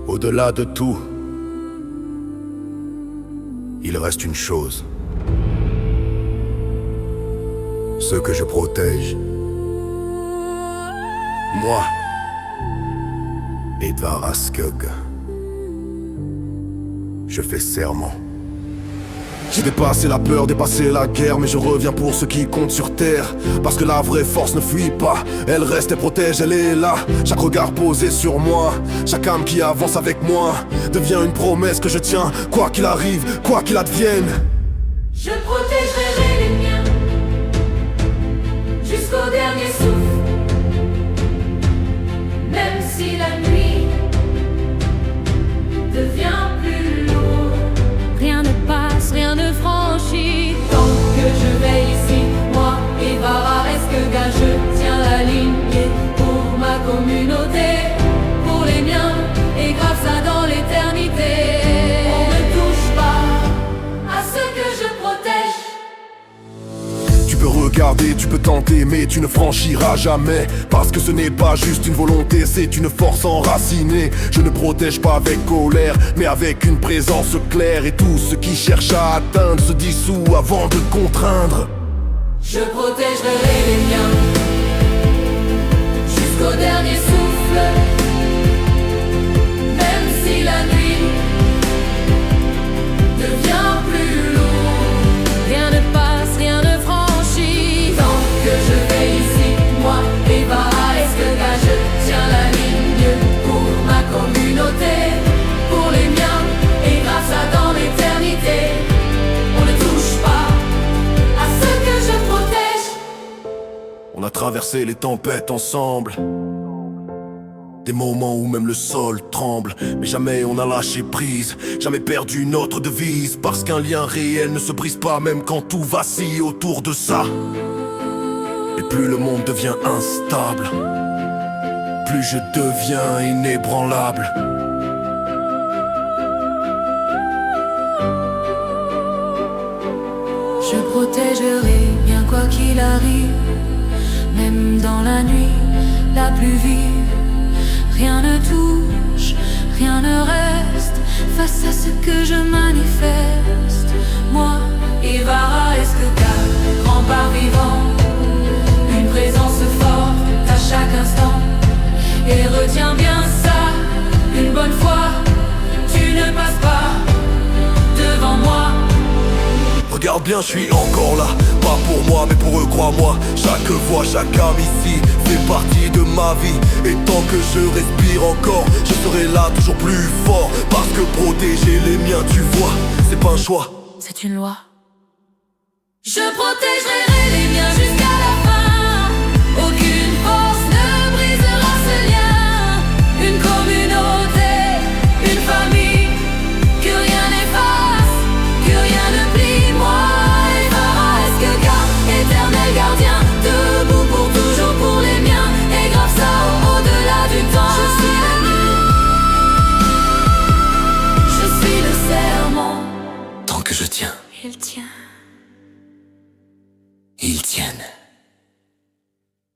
Au-delà de tout, il reste une chose. Ceux que je protège. Moi, Edvard Askjögg. Je fais serment. J'ai dépassé la peur, dépassé la guerre, mais je reviens pour ceux qui comptent sur terre. Parce que la vraie force ne fuit pas, elle reste et protège, elle est là. Chaque regard posé sur moi, chaque âme qui avance avec moi devient une promesse que je tiens, quoi qu'il arrive, quoi qu'il advienne. Je protégerai les miens jusqu'au dernier souffle, même si la nuit devient plus lourde. Rien ne passe, rien ne franchit. Tant que je veille ici, moi, Edvard Askjögg, je tiens la ligne pour ma communauté, pour les miens, et grave ça dans l'éternité. On ne touche pas à ce que je protège. Tu peux regarder, tu peux tenter, mais tu ne franchiras jamais. Parce que ce n'est pas juste une volonté, c'est une force enracinée. Je ne protège pas avec colère, mais avec une présence claire. Et tout ce qui cherche à atteindre se dissout avant de contraindre. Je protégerai les miens jusqu'au dernier souffle, même si la nuit devient plus lourde. Rien ne passe, rien ne franchit. Tant que je vais ici, moi, Edvard Askjögg, je tiens la ligne pour ma communauté, pour les miens, et grâce à dans l'éternité. On ne touche pas à ce que je protège. On a traversé les tempêtes ensemble, des moments où même le sol tremble. Mais jamais on a lâché prise, jamais perdu notre devise. Parce qu'un lien réel ne se brise pas, même quand tout vacille autour de ça. Et plus le monde devient instable, plus je deviens inébranlable. Je protégerai bien quoi qu'il arrive, même dans la nuit la plus vive. Rien ne touche, rien ne reste face à ce que je manifeste. Moi, Edvard Askjögg, rempart vivant, une présence forte à chaque instant. Et retiens bien ça, une bonne fois, tu ne passes pas devant moi. Regarde bien, je suis encore là, pas pour moi mais pour eux, crois-moi. Chaque voix, chaque âme ici fait partie de ma vie. Et tant que je respire encore, je serai là toujours plus fort. Parce que protéger les miens, tu vois, c'est pas un choix, c'est une loi. Je protégerai les miens jusqu'à la fin. Aucune force ne brisera ce lien. Une communauté, une famille, que rien n'efface, que rien ne plie. Moi, Edvard Askjögg, éternel gardien, debout pour toujours pour les miens. Et grave ça au-delà du temps. Je suis la nuit, je suis le serment. tant que je tiens, Il tient. ils tiennent.